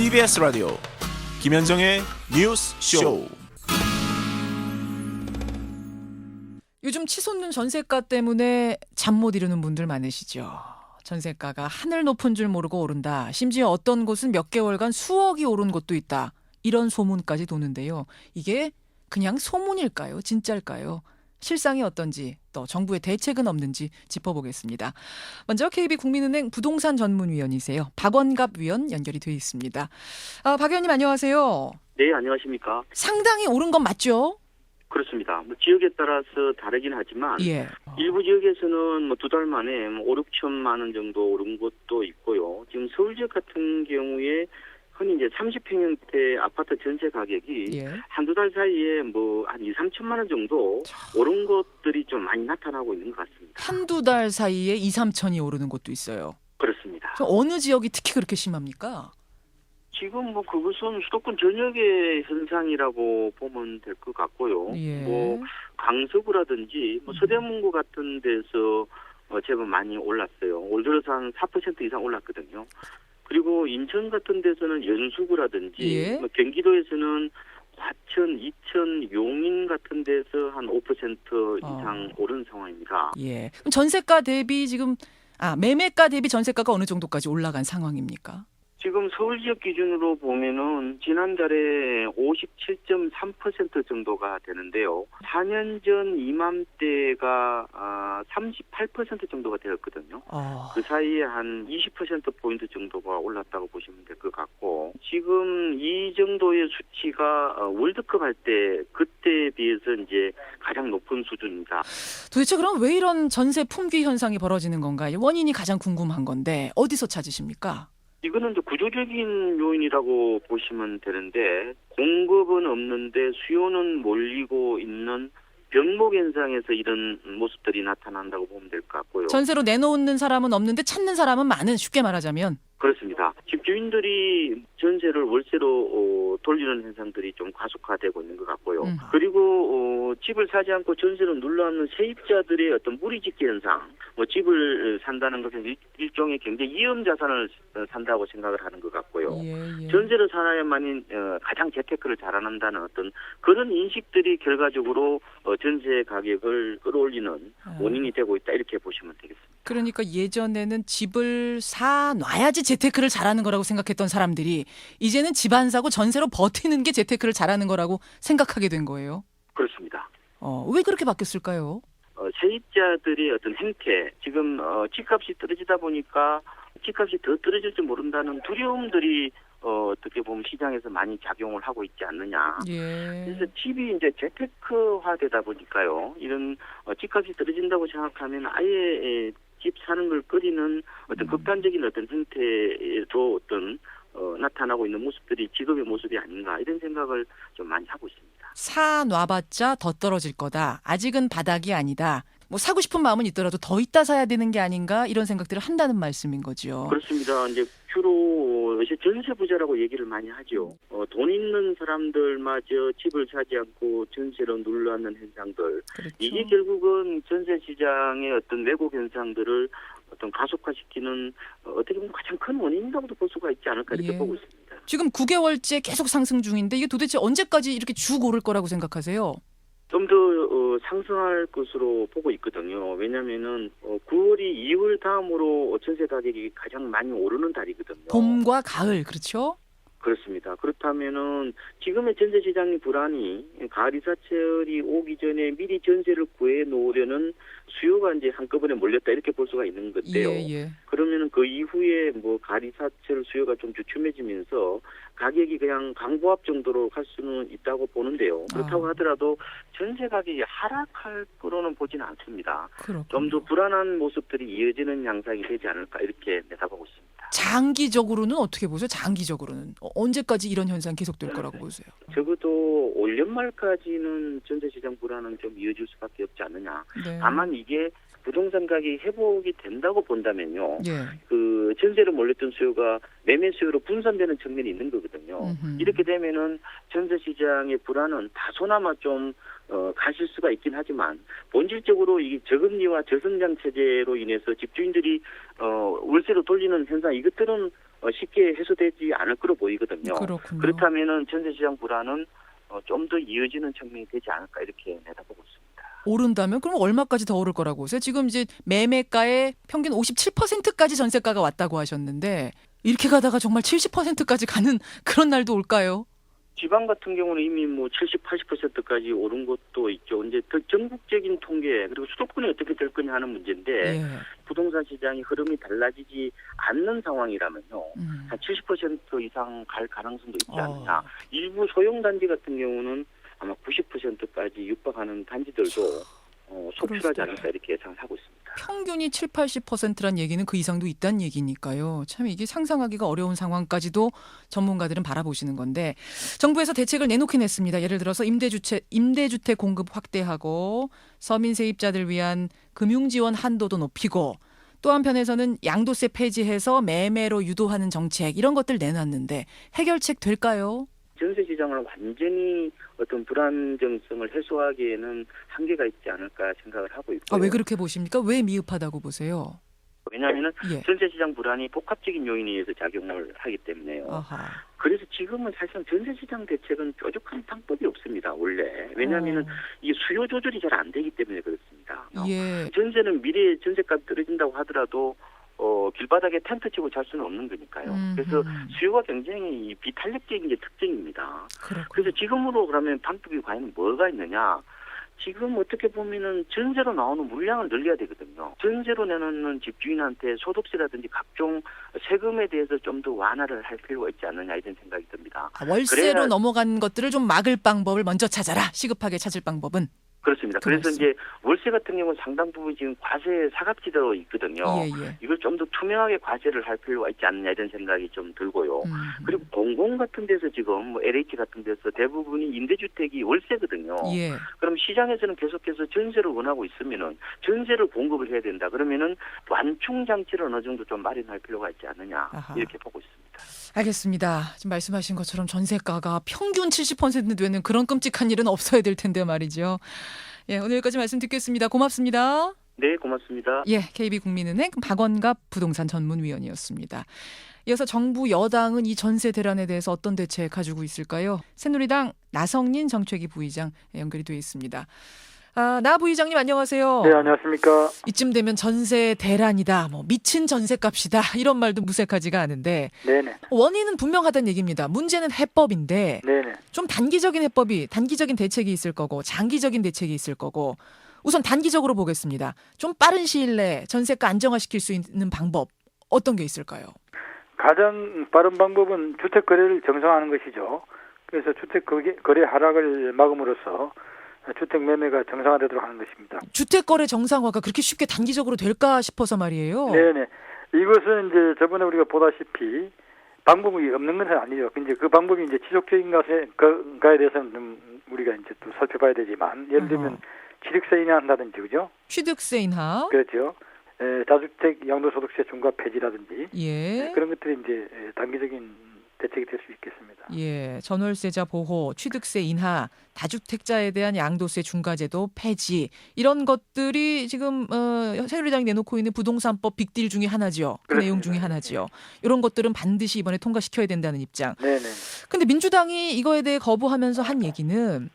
CBS 라디오 김현정의 뉴스 쇼. 요즘 치솟는 전세가 때문에 잠 못 이루는 분들 많으시죠. 전세가가 하늘 높은 줄 모르고 오른다. 심지어 어떤 곳은 몇 개월간 수억이 오른 곳도 있다. 이런 소문까지 도는데요. 이게 그냥 소문일까요? 진짜일까요? 실상이 어떤지, 또 정부의 대책은 없는지 짚어보겠습니다. 먼저 KB국민은행 부동산 전문위원이세요. 박원갑 위원 연결이 돼 있습니다. 박 위원님 안녕하세요. 네, 안녕하십니까. 상당히 오른 건 맞죠? 그렇습니다. 지역에 따라서 다르긴 하지만 예. 일부 지역에서는 2달 만에 5, 6천만 원 정도 오른 곳도 있고요. 지금 서울 지역 같은 경우에 흔히 이제 30평형대 아파트 전세 가격이 예. 한두 달 사이에 한 2, 3천만 원 정도 오른 것들이 좀 많이 나타나고 있는 것 같습니다. 한두 달 사이에 2, 3천이 오르는 곳도 있어요. 그렇습니다. 어느 지역이 특히 그렇게 심합니까? 지금 그것은 수도권 전역의 현상이라고 보면 될 것 같고요. 예. 강서구라든지 서대문구 같은 데서 제법 많이 올랐어요. 올 들어서 한 4% 이상 올랐거든요. 그리고 인천 같은 데서는 연수구라든지 예. 경기도에서는 화천, 이천, 용인 같은 데서 한 5% 이상 오른 상황입니다. 예. 그럼 전세가 대비 지금 매매가 대비 전세가가 어느 정도까지 올라간 상황입니까? 지금 서울 지역 기준으로 보면은 지난달에 57.3% 정도가 되는데요. 4년 전 이맘때가 38% 정도가 되었거든요. 그 사이에 한 20%포인트 정도가 올랐다고 보시면 될 것 같고, 지금 이 정도의 수치가 월드컵 할 때 그때에 비해서 이제 가장 높은 수준입니다. 도대체 그럼 왜 이런 전세 품귀 현상이 벌어지는 건가요? 원인이 가장 궁금한 건데 어디서 찾으십니까? 이거는 이제 구조적인 요인이라고 보시면 되는데, 공급은 없는데 수요는 몰리고 있는 병목 현상에서 이런 모습들이 나타난다고 보면 될 것 같고요. 전세로 내놓는 사람은 없는데 찾는 사람은 많은, 쉽게 말하자면. 그렇습니다. 집주인들이 전세를 월세로 돌리는 현상들이 좀 가속화되고 있는 것 같고요. 그리고 집을 사지 않고 전세로 눌러앉는 세입자들의 어떤 무리짓기 현상, 집을 산다는 것은 일종의 경제 위험 자산을 산다고 생각을 하는 것 같고요. 예. 전세를 살아야만이 가장 재테크를 잘한다는 어떤 그런 인식들이 결과적으로 전세 가격을 끌어올리는 원인이 되고 있다, 이렇게 보시면 되겠습니다. 그러니까 예전에는 집을 사놔야지 재테크를 잘하는 거라고 생각했던 사람들이 이제는 집 안 사고 전세로 버티는 게 재테크를 잘하는 거라고 생각하게 된 거예요. 그렇습니다. 왜 그렇게 바뀌었을까요? 세입자들의 어떤 행태, 지금 집값이 떨어지다 보니까 집값이 더 떨어질지 모른다는 두려움들이 어떻게 보면 시장에서 많이 작용을 하고 있지 않느냐. 예. 그래서 집이 이제 재테크화되다 보니까요. 이런 집값이 떨어진다고 생각하면 아예 집 사는 걸 꺼리는 어떤 극단적인 어떤 형태도 나타나고 있는 모습들이 지금의 모습이 아닌가, 이런 생각을 좀 많이 하고 있습니다. 사놔봤자 더 떨어질 거다. 아직은 바닥이 아니다. 사고 싶은 마음은 있더라도 더 있다 사야 되는 게 아닌가, 이런 생각들을 한다는 말씀인 거죠. 그렇습니다. 이제 주로 요새 전세 부자라고 얘기를 많이 하죠. 돈 있는 사람들마저 집을 사지 않고 전세로 눌러앉는 현상들. 그렇죠. 이게 결국은 전세 시장의 어떤 왜곡 현상들을 가속화시키는 어떻게 보면 가장 큰 원인이라고도 볼 수가 있지 않을까, 이렇게 보고 있습니다. 지금 9개월째 계속 상승 중인데 이게 도대체 언제까지 이렇게 쭉 오를 거라고 생각하세요? 좀 더 상승할 것으로 보고 있거든요. 왜냐하면은 9월이 2월 다음으로 전세 가격이 가장 많이 오르는 달이거든요. 봄과 가을, 그렇죠? 그렇습니다. 그렇다면은 지금의 전세 시장의 불안이 가을 이사철이 오기 전에 미리 전세를 구해 놓으려는 수요가 이제 한꺼번에 몰렸다, 이렇게 볼 수가 있는 건데요. 예. 그러면은 그 이후에 가을 이사철 수요가 좀 주춤해지면서 가격이 그냥 강보합 정도로 갈 수는 있다고 보는데요. 그렇다고 하더라도 전세 가격이 하락할 거로는 보지는 않습니다. 좀 더 불안한 모습들이 이어지는 양상이 되지 않을까, 이렇게 내다보고 있습니다. 장기적으로는 어떻게 보세요? 장기적으로는 언제까지 이런 현상 계속될 거라고 보세요? 적어도 올 연말까지는 전세시장 불안은 좀 이어질 수밖에 없지 않느냐. 네. 다만 이게 부동산 가격이 회복이 된다고 본다면요. 예. 그 전세로 몰렸던 수요가 매매 수요로 분산되는 측면이 있는 거거든요. 이렇게 되면은 전세 시장의 불안은 다소나마 좀 가실 수가 있긴 하지만, 본질적으로 이 저금리와 저성장 체제로 인해서 집주인들이 월세로 돌리는 현상, 이것들은 쉽게 해소되지 않을 거로 보이거든요. 그렇군요. 그렇다면은 전세 시장 불안은 좀 더 이어지는 측면이 되지 않을까 이렇게 내다보고 있습니다. 오른다면 그럼 얼마까지 더 오를 거라고 보세요? 지금 이제 매매가의 평균 57%까지 전세가가 왔다고 하셨는데 이렇게 가다가 정말 70%까지 가는 그런 날도 올까요? 지방 같은 경우는 이미 뭐 70, 80%까지 오른 것도 있죠. 이제 더 전국적인 통계 그리고 수도권이 어떻게 될 거냐 하는 문제인데 예. 부동산 시장이 흐름이 달라지지 않는 상황이라면요. 한 70% 이상 갈 가능성도 있지 않느냐. 일부 소형 단지 같은 경우는 아마 90%까지 육박하는 단지들도 속출하지 않을까 이렇게 예상하고 있습니다. 평균이 7, 80%란 얘기는 그 이상도 있다는 얘기니까요. 참 이게 상상하기가 어려운 상황까지도 전문가들은 바라보시는 건데 정부에서 대책을 내놓긴 했습니다. 예를 들어서 임대주택 공급 확대하고 서민 세입자들 위한 금융지원 한도도 높이고 또 한편에서는 양도세 폐지해서 매매로 유도하는 정책 이런 것들 내놨는데 해결책 될까요? 전세 시장을 완전히 어떤 불안정성을 해소하기에는 한계가 있지 않을까 생각을 하고 있고요. 왜 그렇게 보십니까? 왜 미흡하다고 보세요? 왜냐하면 예. 전세 시장 불안이 복합적인 요인에 의해서 작용을 하기 때문에요. 아하. 그래서 지금은 사실상 전세 시장 대책은 뾰족한 방법이 없습니다. 원래. 왜냐하면 이 수요 조절이 잘 안 되기 때문에 그렇습니다. 예. 전세는 미래에 전세값 떨어진다고 하더라도 길바닥에 텐트 치고 잘 수는 없는 거니까요. 그래서 수요가 굉장히 비탄력적인 게 특징입니다. 그렇군요. 그래서 지금으로 그러면 방법이 과연 뭐가 있느냐? 지금 어떻게 보면은 전세로 나오는 물량을 늘려야 되거든요. 전세로 내놓는 집주인한테 소득세라든지 각종 세금에 대해서 좀 더 완화를 할 필요가 있지 않느냐 이런 생각이 듭니다. 월세로 그래야 넘어간 것들을 좀 막을 방법을 먼저 찾아라. 시급하게 찾을 방법은. 그렇습니다. 그래서 말씀. 이제 월세 같은 경우는 상당 부분 지금 과세 사각지대로 있거든요. 예. 이걸 좀 더 투명하게 과세를 할 필요가 있지 않느냐 이런 생각이 좀 들고요. 그리고 공공 같은 데서 지금 뭐 LH 같은 데서 대부분이 임대주택이 월세거든요. 예. 그럼 시장에서는 계속해서 전세를 원하고 있으면은 전세를 공급을 해야 된다. 그러면은 완충 장치를 어느 정도 좀 마련할 필요가 있지 않느냐 아하. 이렇게 보고 있습니다. 알겠습니다. 지금 말씀하신 것처럼 전세가가 평균 70% 되는 그런 끔찍한 일은 없어야 될 텐데 말이죠. 예, 오늘 여기까지 말씀 듣겠습니다. 고맙습니다. 네, 고맙습니다. 예, KB국민은행 박원갑 부동산 전문위원이었습니다. 이어서 정부 여당은 이 전세 대란에 대해서 어떤 대책 가지고 있을까요? 새누리당 나성린 정책위 부의장 연결이 되어 있습니다. 나 부의장님 안녕하세요. 네, 안녕하십니까. 이쯤 되면 전세 대란이다, 뭐 미친 전세값이다 이런 말도 무색하지가 않은데 네네. 원인은 분명하다는 얘기입니다. 문제는 해법인데 네네. 좀 단기적인 대책이 있을 거고 장기적인 대책이 있을 거고 우선 단기적으로 보겠습니다. 좀 빠른 시일 내에 전세가 안정화시킬 수 있는 방법 어떤 게 있을까요? 가장 빠른 방법은 주택 거래를 정상화하는 것이죠. 그래서 주택 거래 하락을 막음으로써 주택 매매가 정상화되도록 하는 것입니다. 주택 거래 정상화가 그렇게 쉽게 단기적으로 될까 싶어서 말이에요. 네네. 이것은 이제 저번에 우리가 보다시피 방법이 없는 것은 아니죠. 이제 그 방법이 이제 지속적인가에 대해서는 좀 우리가 이제 또 살펴봐야 되지만 예를 들면 취득세 인하한다든지 그죠? 취득세 인하. 그렇죠. 다주택 양도소득세 중과 폐지라든지 예. 그런 것들이 이제 단기적인 대책이 될 수 있겠습니다. 예, 전월세자 보호, 취득세 인하, 다주택자에 대한 양도세 중과제도 폐지 이런 것들이 지금 새누리당이 내놓고 있는 부동산법 빅딜 중에 하나지요. 그 그렇습니다. 내용 중에 하나지요. 이런 것들은 반드시 이번에 통과시켜야 된다는 입장. 네네. 근데 민주당이 이거에 대해 거부하면서 한 얘기는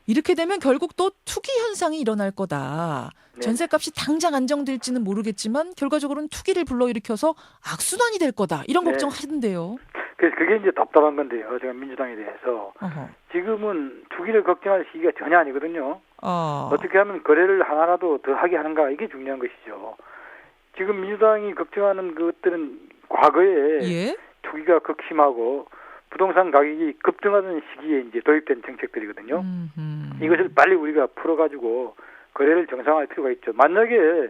이렇게 되면 결국 또 투기 현상이 일어날 거다. 네. 전세값이 당장 안정될지는 모르겠지만 결과적으로는 투기를 불러일으켜서 악순환이 될 거다. 이런 네. 걱정하던데요. 그래서 그게 이제 답답한 건데요. 제가 민주당에 대해서 지금은 투기를 걱정할 시기가 전혀 아니거든요. 어떻게 하면 거래를 하나라도 더 하게 하는가 이게 중요한 것이죠. 지금 민주당이 걱정하는 것들은 과거에 예? 투기가 극심하고 부동산 가격이 급등하던 시기에 이제 도입된 정책들이거든요. 이것을 빨리 우리가 풀어가지고 거래를 정상화할 필요가 있죠. 만약에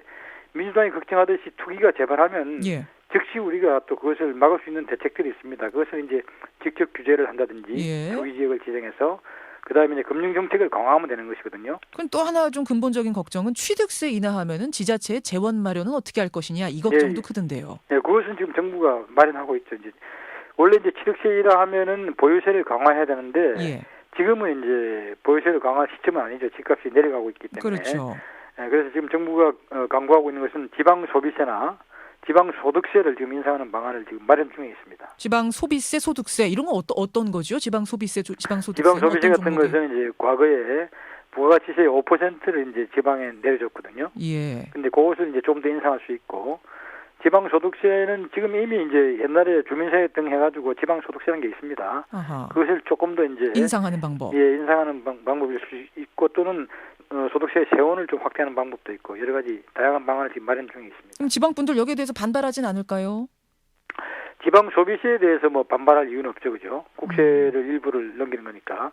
민주당이 걱정하듯이 투기가 재발하면 예. 즉시 우리가 또 그것을 막을 수 있는 대책들이 있습니다. 그것은 이제 직접 규제를 한다든지 예. 투기 지역을 지정해서 그다음에 이제 금융 정책을 강화하면 되는 것이거든요. 그럼 또 하나 좀 근본적인 걱정은 취득세 인하하면은 지자체의 재원 마련은 어떻게 할 것이냐 이 걱정도 크던데요. 네, 그것은 지금 정부가 마련하고 있죠. 이제 원래 이제 취득세 인하하면은 보유세를 강화해야 되는데 예. 지금은 이제 보유세를 강화할 시점은 아니죠. 집값이 내려가고 있기 때문에. 그렇죠. 네, 그래서 지금 정부가 강구하고 있는 것은 지방 소비세나 지방 소득세를 지금 인상하는 방안을 지금 마련 중에 있습니다. 지방 소비세, 소득세 이런 건 어떤 거죠? 지방 소비세, 지방 소득세. 지방 소비세 같은 것은 이제 과거에 부가가치세의 5%를 이제 지방에 내려줬거든요. 예. 근데 그것을 이제 좀 더 인상할 수 있고, 지방 소득세는 지금 이미 이제 옛날에 주민세 등 해가지고 지방 소득세라는 게 있습니다. 아하. 그것을 조금 더 이제 인상하는 방법. 예, 인상하는 방법일 수 있고, 또는 소득세 세원을 좀 확대하는 방법도 있고, 여러 가지 다양한 방안을 지금 마련 중에 있습니다. 그럼 지방 분들 여기에 대해서 반발하진 않을까요? 지방 소비세에 대해서 뭐 반발할 이유는 없죠, 그죠? 국세를 일부를 넘기는 거니까.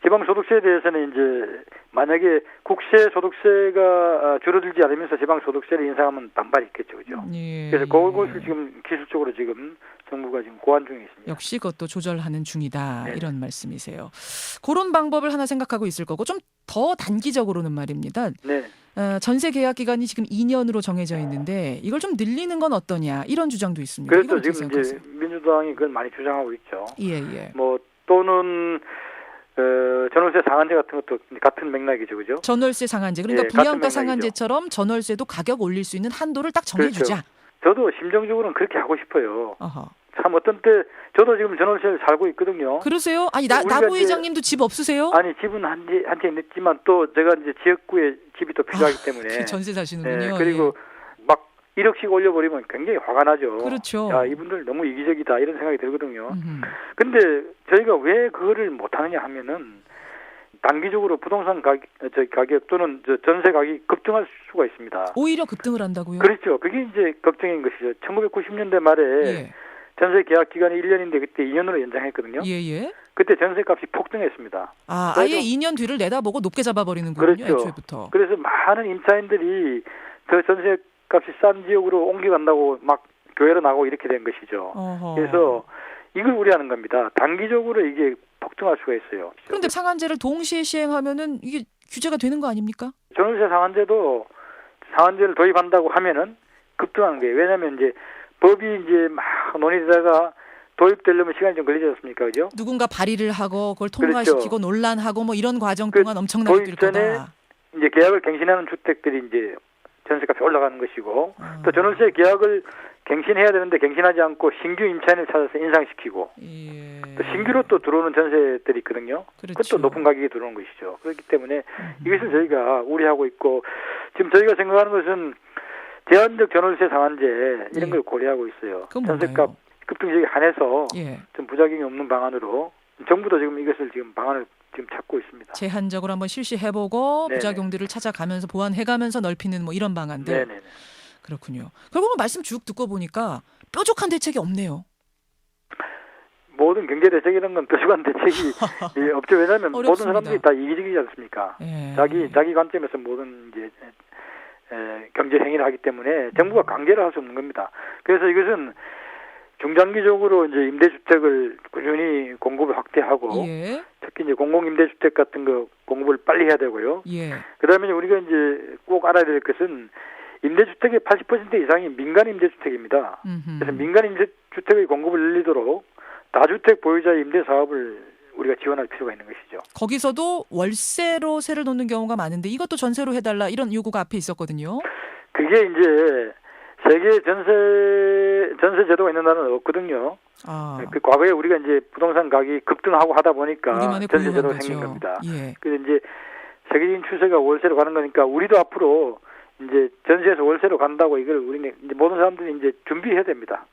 지방 소득세에 대해서는 이제 만약에 국세 소득세가 줄어들지 않으면서 지방 소득세를 인상하면 반발이 있겠죠, 그죠? 예. 그래서 그것을 지금 기술적으로 지금 정부가 지금 고안 중에 있습니다. 역시 그것도 조절하는 중이다. 네. 이런 말씀이세요. 그런 방법을 하나 생각하고 있을 거고 좀 더 단기적으로는 말입니다. 네. 전세 계약 기간이 지금 2년으로 정해져 있는데 이걸 좀 늘리는 건 어떠냐 이런 주장도 있습니다. 그래서 이건 어떻게 지금 생각하세요? 이제 민주당이 그걸 많이 주장하고 있죠. 예. 뭐 또는 전월세 상한제 같은 것도 같은 맥락이죠, 그죠? 전월세 상한제 그러니까 예, 분양가 같은 상한제처럼 전월세도 가격 올릴 수 있는 한도를 딱 정해주자. 그렇죠. 저도 심정적으로는 그렇게 하고 싶어요. 어허. 참 어떤 때 저도 지금 전월세를 살고 있거든요. 그러세요? 아니 우리가 나 이제- 부회장님도 집 없으세요? 아니 집은 한 채 있지만 또 제가 이제 지역구에 집이 또 필요하기 때문에 그 전세 사시는군요. 그리고 막 1억씩 올려버리면 굉장히 화가 나죠. 그렇죠. 야, 이분들 너무 이기적이다 이런 생각이 들거든요. 음흠. 근데 저희가 왜 그거를 못하느냐 하면은 단기적으로 부동산 가격 또는 전세 가격이 급등할 수가 있습니다. 오히려 급등을 한다고요? 그렇죠. 그게 이제 걱정인 것이죠. 1990년대 말에 예. 전세 계약 기간이 1년인데 그때 2년으로 연장했거든요. 예. 그때 전세값이 폭등했습니다. 아예 2년 뒤를 내다보고 높게 잡아버리는군요. 그렇죠. 애초에부터. 그래서 많은 임차인들이 더 전세값이 싼 지역으로 옮겨간다고 막 교회로 나가고 이렇게 된 것이죠. 어허. 그래서 이걸 우려하는 겁니다. 단기적으로 이게 폭등할 수가 있어요. 그런데 상한제를 동시에 시행하면은 이게 규제가 되는 거 아닙니까? 전월세 상한제도 상한제를 도입한다고 하면은 급등하는 거예요. 왜냐하면 이제 법이 이제 막 논의되다가 도입되려면 시간이 좀 걸리지 않습니까, 그죠? 누군가 발의를 하고 그걸 통과시키고 그렇죠. 논란하고 뭐 이런 과정 그 동안 엄청나게 뛸 도입 전에 거다. 이제 계약을 갱신하는 주택들이 이제 전세값이 올라가는 것이고, 아. 또 전월세 계약을 갱신해야 되는데 갱신하지 않고 신규 임차인을 찾아서 인상시키고, 예. 또 신규로 또 들어오는 전세들이 있거든요. 그렇죠. 그것도 높은 가격에 들어오는 것이죠. 그렇기 때문에 이것을 저희가 우려하고 있고, 지금 저희가 생각하는 것은 제한적 전월세 상한제 이런 예. 걸 고려하고 있어요. 그건 전세값 뭔가요? 급등식에 한해서 예. 좀 부작용이 없는 방안으로 정부도 지금 이것을 지금 방안을 지금 찾고 있습니다. 제한적으로 한번 실시해보고 네네. 부작용들을 찾아가면서 보완해가면서 넓히는 뭐 이런 방안들. 네네. 그렇군요. 결국은 말씀 쭉 듣고 보니까 뾰족한 대책이 없네요. 모든 경제 대책이라는 건 뾰족한 대책이 없죠. 왜냐하면 모든 어렵습니다. 사람들이 다 이기적이지 않습니까? 예. 자기 관점에서 모든 이제 경제 행위를 하기 때문에 정부가 강제를 할 수 없는 겁니다. 그래서 이것은 중장기적으로 이제 임대주택을 꾸준히 공급을 확대하고, 예. 특히 이제 공공임대주택 같은 거 공급을 빨리 해야 되고요. 예. 그다음에 우리가 이제 꼭 알아야 될 것은 임대주택의 80% 이상이 민간 임대주택입니다. 음흠. 그래서 민간 임대주택의 공급을 늘리도록 다주택 보유자의 임대 사업을 우리가 지원할 필요가 있는 것이죠. 거기서도 월세로 세를 놓는 경우가 많은데 이것도 전세로 해달라 이런 요구가 앞에 있었거든요. 그게 이제 세계 전세 제도가 있는 나라는 없거든요. 아, 그 과거에 우리가 이제 부동산 가격이 급등하고 하다 보니까 우리만의 전세 고유한 제도가 거죠. 생긴 겁니다. 예. 그래서 이제 세계적인 추세가 월세로 가는 거니까 우리도 앞으로 이제 전세에서 월세로 간다고 이걸 우리는 이제 모든 사람들이 이제 준비해야 됩니다.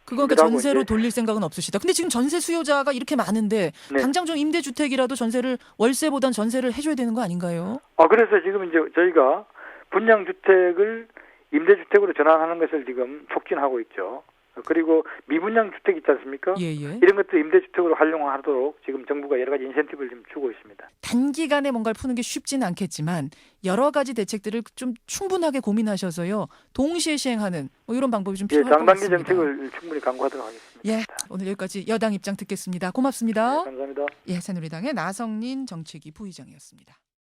그건 그러니까 그러고 전세로 이제- 돌릴 생각은 없으시다. 근데 지금 전세 수요자가 이렇게 많은데 네. 당장 좀 임대주택이라도 전세를 월세보단 전세를 해줘야 되는 거 아닌가요? 그래서 지금 이제 저희가 분양주택을 임대주택으로 전환하는 것을 지금 촉진하고 있죠. 그리고 미분양 주택 있지 않습니까? 예예. 이런 것도 임대주택으로 활용하도록 지금 정부가 여러 가지 인센티브를 좀 주고 있습니다. 단기간에 뭔가를 푸는 게 쉽지는 않겠지만 여러 가지 대책들을 좀 충분하게 고민하셔서요. 동시에 시행하는 뭐 이런 방법이 좀 필요할 것 장단기 같습니다. 정책을 충분히 강구하도록 하겠습니다. 예, 오늘 여기까지 여당 입장 듣겠습니다. 고맙습니다. 네, 감사합니다. 예, 새누리당의 나성린 정책위 부의장이었습니다.